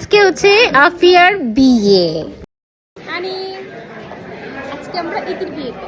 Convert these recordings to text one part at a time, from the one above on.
আজকে হচ্ছে আফিয়ার বিয়ে। আজকে আমরা ইতির বিয়েতে।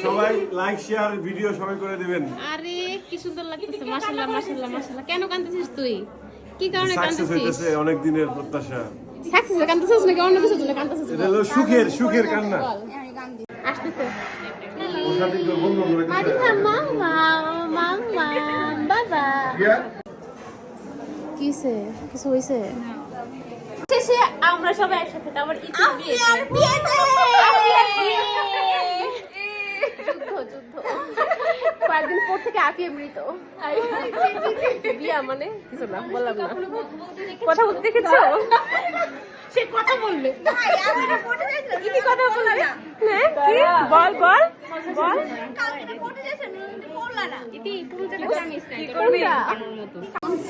সবাই লাইক শেয়ার ভিডিও সবাই করে দিবেন। আরে কি সুন্দর লাগতেছে, মাশাআল্লাহ মাশাআল্লাহ মাশাআল্লাহ। কেন কাঁদতেছিস তুই? কি কারণে সাকসেস কাঁদতেছিস? হইতেছে অনেক দিনের প্রত্যাশা। সাকসেস কাঁদতেছিস নাকি অন্য কিছুর জন্য কাঁদতেছিস? এটা হলো সুখের কান্না। আসতেছে ওর সাথে তোর বন্ধু করে দিতে। মারিয়া মামা মামা বাবা কিসে কিছু হইছে? শেষে আমরা সবাই একসাথে আমার ইতির বিয়েতে। যুদ্ধ কয়েকদিন পর থেকে আফিয়া মৃত। বিয়া মানে কিছু না, বললাম না। কথা বলতে দেখেছো? সে কথা বলবে। কি কথা বলবে? হ্যাঁ কি বল বল বল। কালকে পড়তে যাচ্ছে পড়লা না। ইতি পুরো জায়গা জানিস না। কি করবি?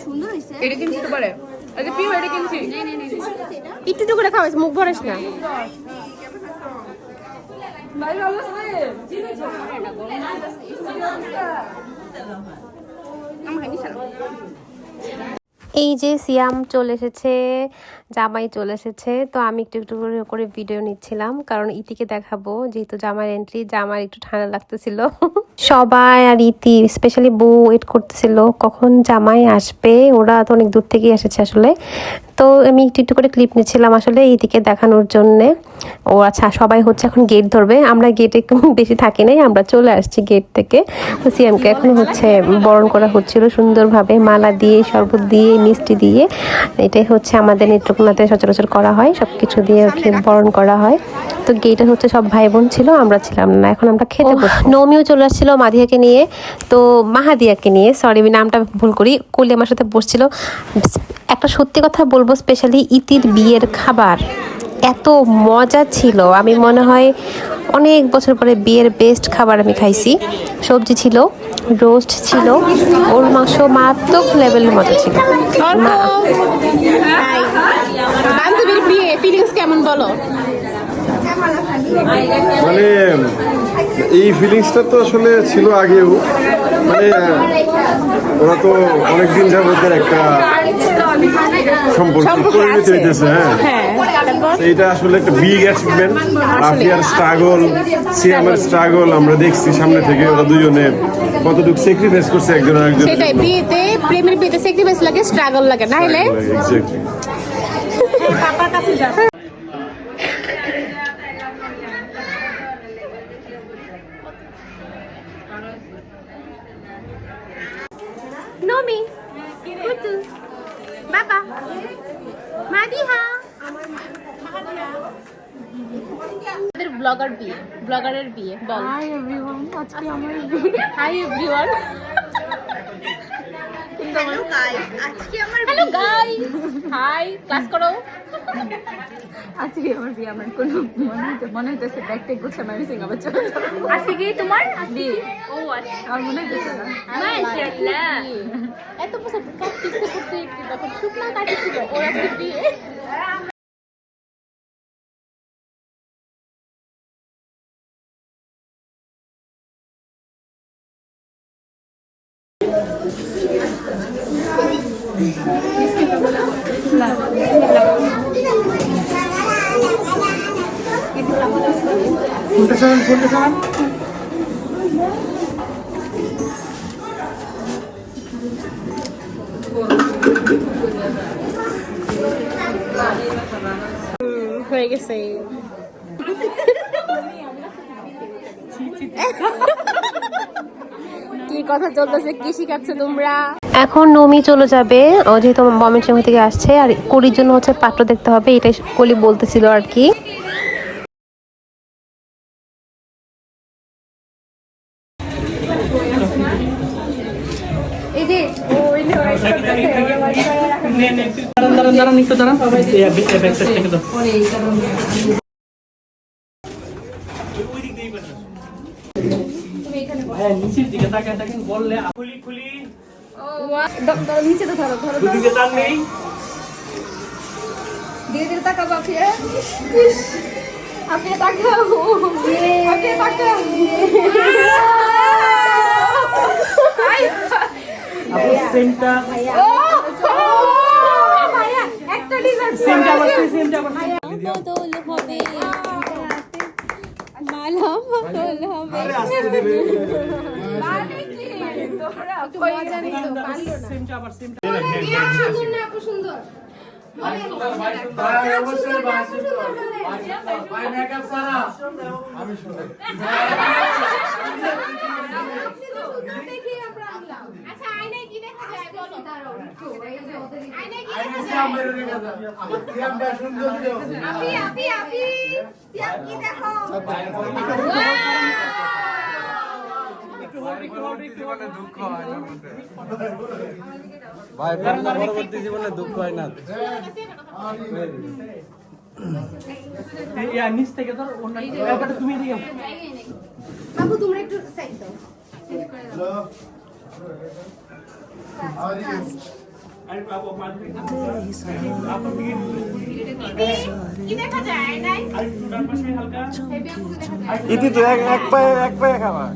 সুন্দর হইছে। এটা কিনছি তো পারে। আরে পিও এটা কিনছি। একটু একটু করে খাওয়াইছ, মুখ ভরিস না। ভাই ভালো আছে? এই যে সিয়াম চলে এসেছে, জামাই চলে এসেছে। তো আমি একটু একটু করে ভিডিও নিচ্ছিলাম, কারণ ইতিকে দেখাবো, যেহেতু জামাইয়ের এন্ট্রি। জামাই একটু ঠান্ডা লাগতেছিল। সবাই আর ইতি স্পেশালি বউ ওয়েট করতেছিল কখন জামাই আসবে। ওরা তো অনেক দূর থেকেই এসেছে আসলে। তো আমি একটু একটু করে ক্লিপ নিচ্ছিলাম আসলে ইতিকে দেখানোর জন্যে। ও আচ্ছা, সবাই হচ্ছে এখন গেট ধরবে। আমরা গেটে বেশি থাকি নাই, আমরা চলে আসছি গেট থেকে। তো সিয়ামকে এখন হচ্ছে বরণ করা হচ্ছিল সুন্দরভাবে, মালা দিয়ে, শরবত দিয়ে, মিষ্টি দিয়ে। এটাই হচ্ছে আমাদের নেত্রকোনাতে সচরাচর করা হয়, সব কিছু দিয়ে বরণ করা হয়। তো গেটে হচ্ছে সব ভাই বোন ছিল, আমরা ছিলাম না। এখন আমরা খেতে বসবো। নৌমিও চলে আসছিল মাদিয়াকে নিয়ে, তো মাহাদিয়াকে নিয়ে, সরি আমি নামটা ভুল করি। কলি আমার সাথে বসছিল। একটা সত্যি কথা বলবো, স্পেশালি ইতির বিয়ের খাবার এত মজা ছিল, আমি মনে হয় অনেক বছর পরে বিয়ের বেস্ট খাবার আমি খাইছি। সবজি ছিল, রোস্ট ছিল, ওর মাংস মারাত্মক লেভেলের মজা ছিল। বান্ধবীর বিয়ে ফিলিংস কেমন বলো? মানে এই ফিলিংসটা তো আসলে ছিল আগেও, মানে ওরা তো অনেকদিন যাবতের একটা সম্পর্ক পরিণত হইতেছে। হ্যাঁ, এইটা আসলে একটা বিগ অ্যাচিভমেন্ট। আফিয়ার স্ট্রাগল, সিয়ামের স্ট্রাগল আমরা দেখছি সামনে থেকে। ওরা দুজনে কতটুকু স্যাক্রিফাইস করছে একজন আরেকজন। সেটাই, বিয়েতে প্রেমের বিয়েতে স্যাক্রিফাইস লাগে, স্ট্রাগল লাগে, না হলে এক্স্যাক্টলি। নমি কুতু বাবা মাদিহা আমাদের ব্লগার বিয়ে, ব্লগারের বিয়ে। বল হাই এভরিওয়ান, আজকে আমার বিয়ে। হাই এভরিওয়ান, হ্যালো গাইস, আজকে আমার হ্যালো গাইস, হাই ক্লাস করো। আজকে আমার বিয়ে, আমার কোনো মনে হইতেছে ব্যাগ ট্যাগ গুছে আমি সিঙ্গাপুর চলে যাবো। আজকে কি তোমার বিয়ে? ও আচ্ছা, আমার মনে হইতেছে না। মাশাআল্লাহ, এত বছর কাজ করতে করতে তখন শুকনা কাটিছিল, ওর আজকে বিয়ে। হয়ে গেছে। কি কথা চলতেছে, কি শিখাচ্ছ তোমরা? এখন নমি চলে যাবে, ও যেহেতু ময়মনসিংহ থেকে আসছে। আর কলির জন্য হচ্ছে পাত্র দেখতে হবে, এটাই কলি বলতেছিল আর কি। এই যে দাঁড়ান একটু দাঁড়ান, তুমি এখানে ভাইয়া নিচের দিকে তাকায় থাকেন বললে খুলি খুলি নিচে তো ধরো ধরো দুদিকে টান নেই ধীরে ধীরে তাকাবো আফিয়া আফিয়া তাকাও আফিয়া তাকাও আপু সেমটা ও ভাইয়া একটা ডিজাইন সেমটা আবার সেমটা আবার বদল হবে মালা বদল হবে মানে কি তোরা কই জানি তো পারলো না সেমটা আবার সেমটা সুন্দর না আপু সুন্দর আচ্ছা আয়নায় কি দেখা যায় বলো আয়নায় কি দেখা যায় আপি আপি আপি সিয়াম কি দেখো ভাই পরবর্তী জীবনে দুঃখ হয় না ইয়া নিচ থেকে ধর অন্য ব্যাপারটা তুমি এদিকে বাবু তোমরা একটু সাইড দাও আরে বাবা মারতে কি দেখা যায় আয়নায় আর একটু ডান পাশে হালকা হেভি আপু দেখা যায় ইতি তো এক পায়ে খাওয়া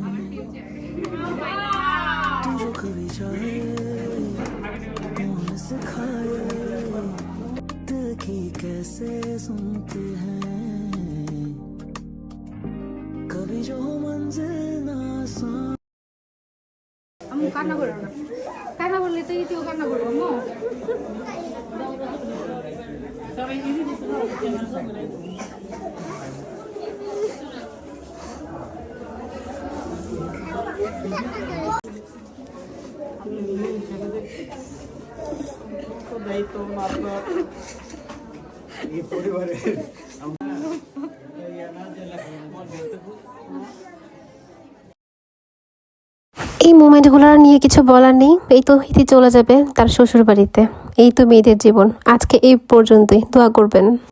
कैसे सुनते हैं कभी जो मंजिल ना আম্মু কান্না করো না কান্না করলে তো ইতিও কান্না করবো আম্মু দায়িত্ব মাত্র এই পরিবারে এই মোমেন্টগুলো নিয়ে কিছু বলার নেই। এই তো হিতি চলে যাবে তার শ্বশুর বাড়িতে। এই তো মেয়েদের জীবন। আজকে এই পর্যন্তই। দোয়া করবেন।